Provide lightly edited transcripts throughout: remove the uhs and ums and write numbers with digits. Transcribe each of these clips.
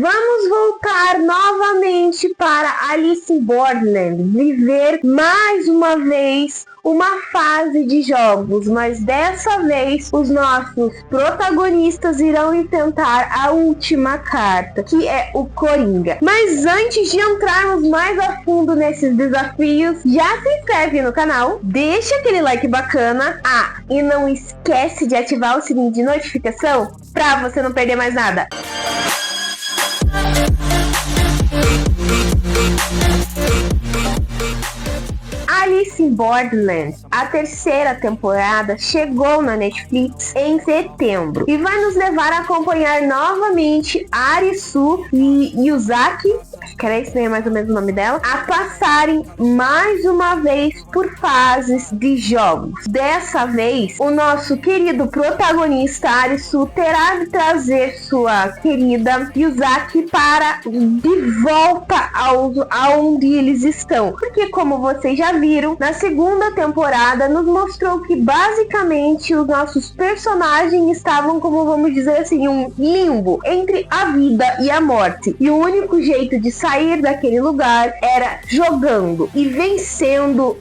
Vamos voltar novamente para Alice in Borderland, viver mais uma vez uma fase de jogos, mas dessa vez os nossos protagonistas irão enfrentar a última carta, que é o Coringa. Mas antes de entrarmos mais a fundo nesses desafios, já se inscreve no canal, deixa aquele like bacana, e não esquece de ativar o sininho de notificação para você não perder mais nada. Alice in Borderland, a terceira temporada, chegou na Netflix em setembro e vai nos levar a acompanhar novamente Arisu e Yuzaki, acho que era esse mesmo mais ou menos o nome dela, a passarem mais uma vez por fases de jogos. Dessa vez, o nosso querido protagonista Arisu terá de trazer sua querida Yuzaki para de volta aonde eles estão, porque como vocês já viram, na segunda temporada nos mostrou que basicamente os nossos personagens estavam, como vamos dizer assim, um limbo entre a vida e a morte, e o único jeito de sair daquele lugar era jogando e vencendo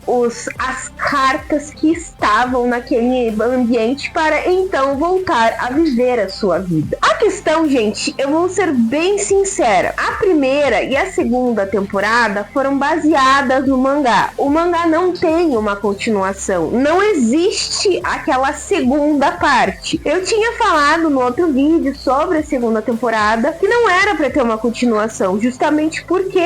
as cartas que estavam naquele ambiente para então voltar a viver a sua vida. A questão, gente, eu vou ser bem sincera, a primeira e a segunda temporada foram baseadas no mangá. O mangá não tem uma continuação, não existe aquela segunda parte. Eu tinha falado no outro vídeo sobre a segunda temporada que não era para ter uma continuação, justamente porque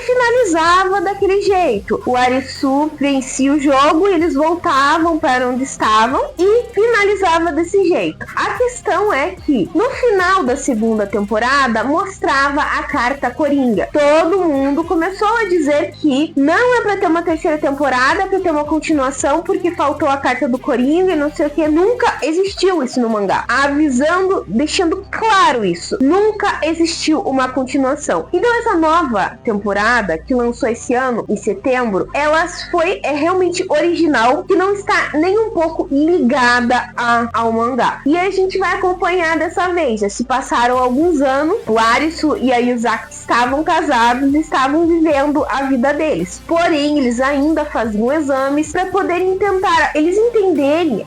finalizava daquele jeito. O Arisu vencia o jogo, eles voltavam para onde estavam e finalizava desse jeito. A questão é que no final da segunda temporada mostrava a carta Coringa. Todo mundo começou a dizer que não é para ter uma terceira temporada, para ter uma continuação, porque faltou a carta do Coringa e não sei o que. Nunca existiu isso no mangá, avisando, deixando claro isso, nunca existiu uma continuação. Então essa nova temporada que lançou esse ano em setembro, ela foi realmente original, que não está nem um pouco ligada ao mangá, e a gente vai acompanhar dessa vez. Já se passaram alguns anos, o Arisu e a Yuzaki estavam casados e estavam vivendo a vida deles, porém eles ainda faziam exames para poderem tentar eles entenderem,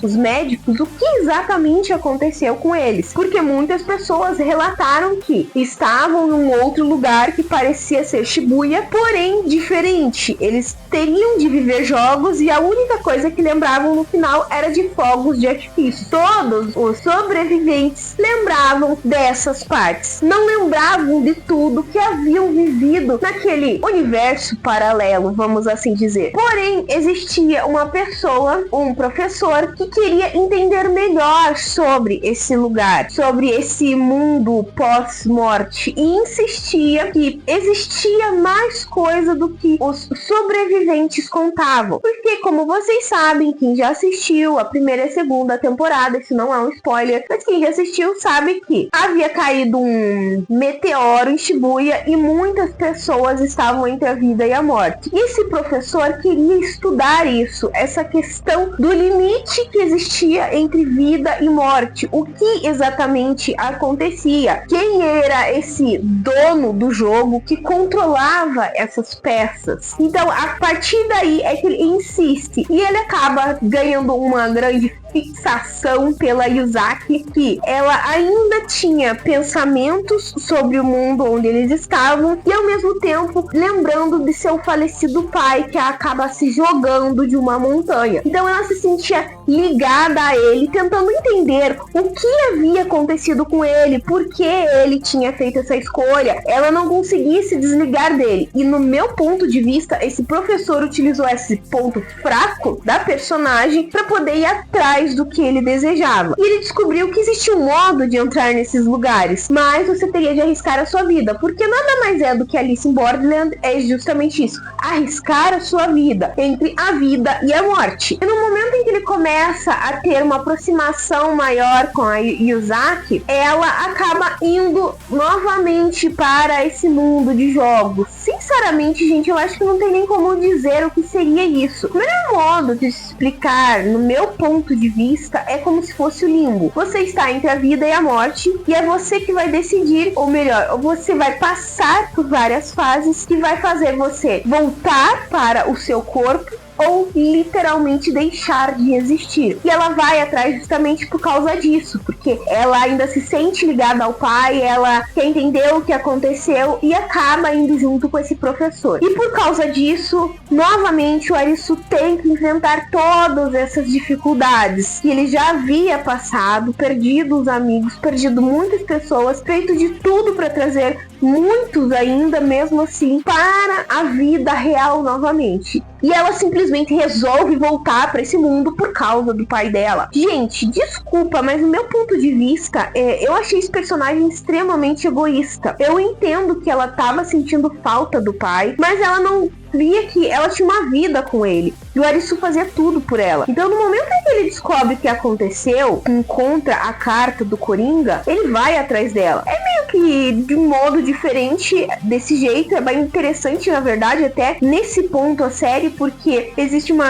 os médicos, o que exatamente aconteceu com eles, porque muitas pessoas relataram que estavam num outro lugar que parecia ser Shibuya, porém diferente. Eles teriam de viver jogos e a única coisa que lembravam no final era de fogos de artifício. Todos os sobreviventes lembravam dessas partes, não lembravam de tudo que haviam vivido naquele universo paralelo, vamos assim dizer. Porém, existia uma pessoa, um professor, que queria entender melhor sobre esse lugar, sobre esse mundo pós-morte, e insistia que existia mais coisa do que os sobreviventes contavam. Porque, como vocês sabem, quem já assistiu a primeira e a segunda temporada, isso não é um spoiler, mas quem já assistiu sabe que havia caído um meteoro em Shibuya e muitas pessoas estavam entre a vida e a morte. E esse professor queria estudar isso, essa questão do limite que existia entre vida e morte, o que exatamente acontecia, quem era esse dono do jogo que controlava essas peças. Então, a partir daí é que ele insiste e ele acaba ganhando uma grande fixação pela Yuzaki, que ela ainda tinha pensamentos sobre o mundo onde eles estavam e ao mesmo tempo lembrando de seu falecido pai, que acaba se jogando de uma montanha. Então ela se sentia ligada a ele, tentando entender o que havia acontecido com ele, por que ele tinha feito essa escolha. Ela não conseguia se desligar dele, e no meu ponto de vista, esse professor utilizou esse ponto fraco da personagem para poder ir atrás do que ele desejava. E ele descobriu que existia um modo de entrar nesses lugares, mas você teria de arriscar a sua vida, porque nada mais é do que Alice in Borderland é justamente isso, arriscar a sua vida entre a vida e a morte. E no momento em que ele começa a ter uma aproximação maior com a Yuzaki, ela acaba indo novamente para esse mundo de jogos, sem sinceramente, gente, eu acho que não tem nem como dizer o que seria isso. O melhor modo de explicar, no meu ponto de vista, é como se fosse o limbo. Você está entre a vida e a morte, e é você que vai decidir, ou melhor, você vai passar por várias fases que vai fazer você voltar para o seu corpo ou literalmente deixar de existir. E ela vai atrás justamente por causa disso, porque ela ainda se sente ligada ao pai, ela quer entender o que aconteceu e acaba indo junto com esse professor. E por causa disso, novamente o Arisu tem que enfrentar todas essas dificuldades que ele já havia passado, perdido os amigos, perdido muitas pessoas, feito de tudo para trazer muitos ainda, mesmo assim, para a vida real novamente. E ela simplesmente resolve voltar para esse mundo por causa do pai dela. Gente, desculpa, mas no meu ponto de vista, eu achei esse personagem extremamente egoísta. Eu entendo que ela tava sentindo falta do pai, mas ela não via que ela tinha uma vida com ele. E o Arisu fazia tudo por ela. Então, no momento em que ele descobre o que aconteceu, encontra a carta do Coringa, ele vai atrás dela. É meio que de um modo diferente desse jeito. É bem interessante, na verdade, até nesse ponto a série, porque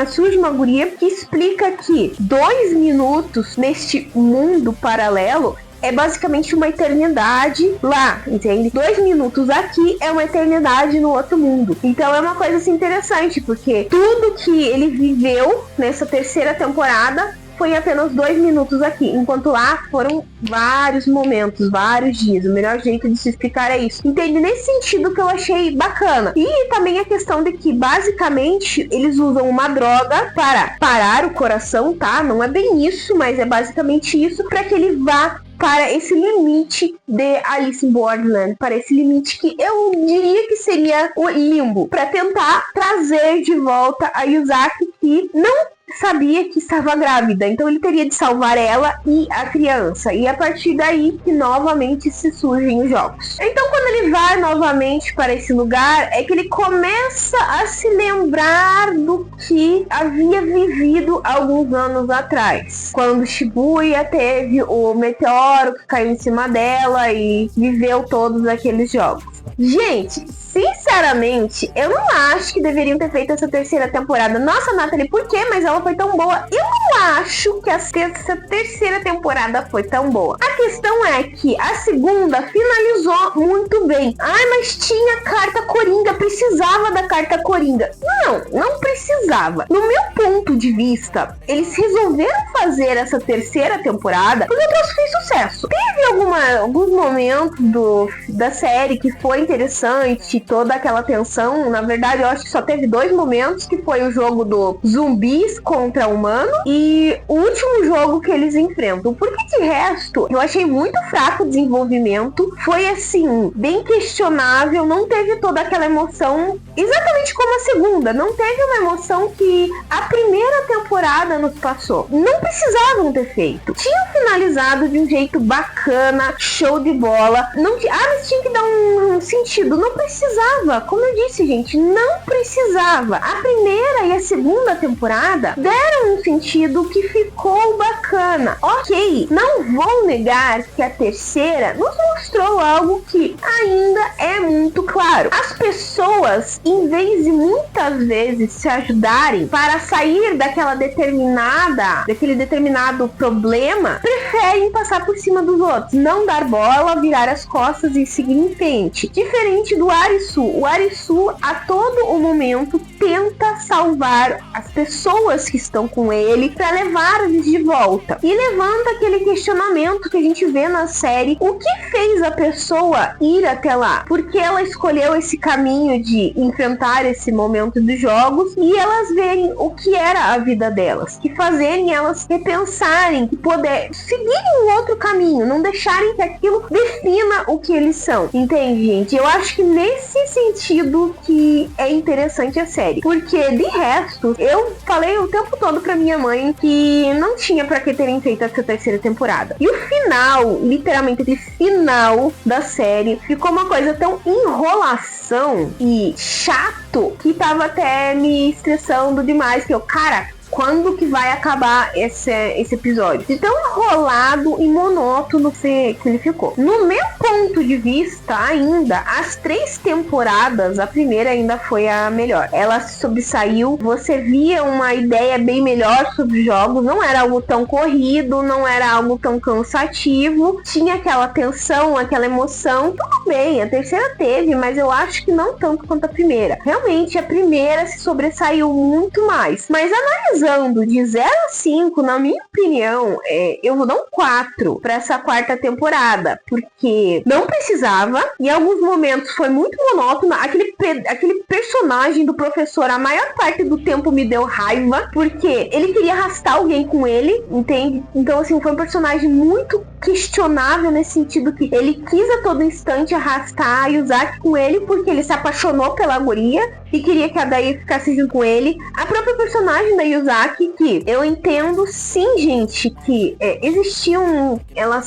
surge uma guria que explica que 2 minutos neste mundo paralelo é basicamente uma eternidade lá, entende? 2 minutos aqui é uma eternidade no outro mundo. Então é uma coisa assim interessante, porque tudo que ele viveu nessa terceira temporada foi apenas 2 minutos aqui, enquanto lá foram vários momentos, vários dias. O melhor jeito de se explicar é isso. Entende? Nesse sentido que eu achei bacana. E também a questão de que, basicamente, eles usam uma droga para parar o coração, tá? Não é bem isso, mas é basicamente isso, para que ele vá para esse limite de Alice in Borderland, para esse limite que eu diria que seria o limbo, para tentar trazer de volta a Yuzaki, que não sabia que estava grávida, então ele teria de salvar ela e a criança, e a partir daí que novamente se surgem os jogos. Então quando ele vai novamente para esse lugar, é que ele começa a se lembrar do que havia vivido alguns anos atrás, quando Shibuya teve o meteoro que caiu em cima dela e viveu todos aqueles jogos. Gente, sinceramente, eu não acho que deveriam ter feito essa terceira temporada. Nossa, Nathalie, por quê? Mas ela foi tão boa. Eu não acho que essa terceira temporada foi tão boa. A questão é que a segunda finalizou muito bem. Ai, mas tinha carta Coringa, precisava da carta Coringa. Não precisava. No meu ponto de vista, eles resolveram fazer essa terceira temporada porque o troço fez sucesso. Teve alguns momentos da série que foi interessante, toda aquela tensão. Na verdade, eu acho que só teve 2 momentos, que foi o jogo do zumbis contra humano e o último jogo que eles enfrentam. Porque de resto, eu achei muito fraco o desenvolvimento. Foi assim, bem questionável, não teve toda aquela emoção, exatamente como a segunda. Não teve uma emoção que a primeira temporada nos passou. Não precisavam ter feito. Tinham finalizado de um jeito bacana, show de bola. Mas tinha que dar um sentido. Não precisava. Como eu disse, gente, não precisava. A primeira e a segunda temporada deram um sentido que ficou bacana. Ok, não vou negar que a terceira nos mostrou algo que ainda é muito claro. As pessoas, em vez de muitas vezes se ajudarem para sair daquele determinado problema, preferem passar por cima dos outros, não dar bola, virar as costas e seguir em frente. Diferente do Arisu. O Arisu, a todo o momento, tenta salvar as pessoas que estão com ele para levar-eles de volta. E levanta aquele questionamento que a gente vê na série: o que fez a pessoa ir até lá? Porque ela escolheu esse caminho de enfrentar esse momento dos jogos e elas verem o que era a vida delas, que fazerem elas repensarem, que poder seguirem um outro caminho, não deixarem que aquilo defina o que eles são. Entende, gente? Eu acho que nesse sentido que é interessante a série. Porque, de resto, eu falei o tempo todo pra minha mãe que não tinha pra que terem feito essa terceira temporada. E o final, literalmente o final da série, ficou uma coisa tão enrolação e chato que tava até me estressando demais. Que eu, cara, quando que vai acabar esse episódio. De tão enrolado e monótono que ele ficou. No meu ponto de vista, ainda, as 3 temporadas, a primeira ainda foi a melhor. Ela sobressaiu, você via uma ideia bem melhor sobre os jogos, não era algo tão corrido, não era algo tão cansativo, tinha aquela tensão, aquela emoção. Tudo bem, a terceira teve, mas eu acho que não tanto quanto a primeira. Realmente, a primeira se sobressaiu muito mais. Mas analisando de 0 a 5, na minha opinião, eu vou dar um 4 para essa 4ª temporada, porque não precisava, em alguns momentos foi muito monótono, aquele personagem do professor, a maior parte do tempo me deu raiva, porque ele queria arrastar alguém com ele, entende? Então, assim, foi um personagem muito questionável nesse sentido que ele quis a todo instante arrastar a Yuzaki com ele, porque ele se apaixonou pela guria e queria que a Dai ficasse junto com ele. A própria personagem da Yuzaki, que eu entendo sim, gente, que ela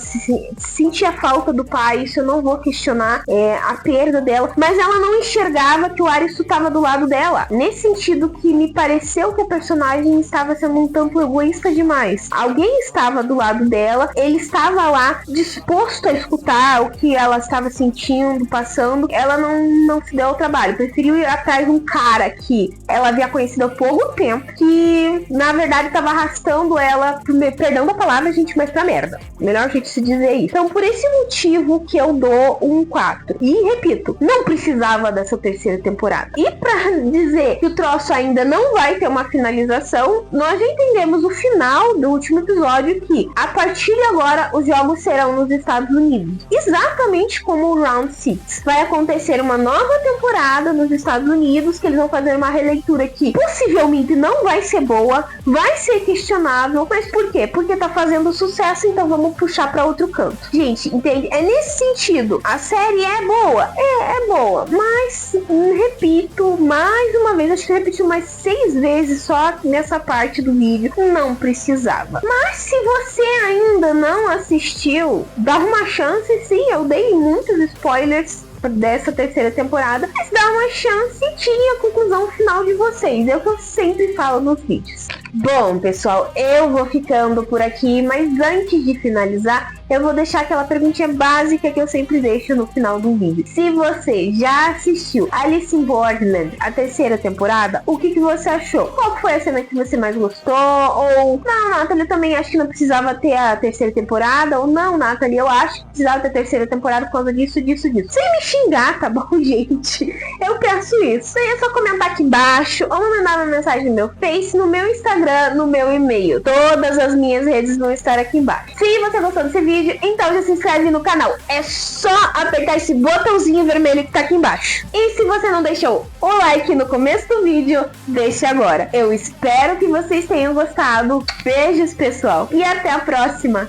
sentia falta do pai, isso eu não vou questionar, a perda dela, mas ela não enxergava que o Arisu estava do lado dela, nesse sentido que me pareceu que a personagem estava sendo um tanto egoísta demais. Alguém estava do lado dela, ele estava lá disposto a escutar o que ela estava sentindo, passando, ela não se deu ao trabalho, preferiu ir atrás de um cara que ela havia conhecido há pouco tempo, que na verdade estava arrastando ela, perdão da palavra, gente, mas pra merda. Melhor jeito de se dizer isso. Então, por esse motivo que eu dou um 4. E, repito, não precisava dessa terceira temporada. E pra dizer que o troço ainda não vai ter uma finalização, nós já entendemos o final do último episódio, que a partir de agora os jogos serão nos Estados Unidos. Exatamente como o Round 6. Vai acontecer uma nova temporada nos Estados Unidos, que eles vão fazer uma releitura que possivelmente não vai ser boa, vai ser questionável, mas por quê? Porque tá fazendo sucesso, então vamos puxar pra outro canto. Gente, entende? É nesse sentido. A série é boa? É boa. Mas, repito, mais uma vez, acho que repetiu mais 6 vezes só nessa parte do vídeo. Não precisava. Mas se você ainda não assistiu, dá uma chance, sim. Eu dei muitos spoilers dessa terceira temporada, mas dá uma chance e tire a conclusão final de vocês. É o que eu sempre falo nos vídeos. Bom, pessoal, eu vou ficando por aqui, mas antes de finalizar, eu vou deixar aquela perguntinha básica que eu sempre deixo no final do vídeo. Se você já assistiu Alice in Borderland, a terceira temporada, o que você achou? Qual foi a cena que você mais gostou? Ou, não, Nathalie, eu também acho que não precisava ter a terceira temporada. Ou, não, Nathalie, eu acho que precisava ter a terceira temporada por causa disso. Sem me xingar, tá bom, gente? Eu peço isso. É só comentar aqui embaixo, ou mandar uma mensagem no meu Face, no meu Instagram, no meu e-mail. Todas as minhas redes vão estar aqui embaixo. Se você gostou desse vídeo, então já se inscreve no canal. É só apertar esse botãozinho vermelho que tá aqui embaixo. E se você não deixou o like no começo do vídeo, deixe agora. Eu espero que vocês tenham gostado. Beijos, pessoal. E até a próxima.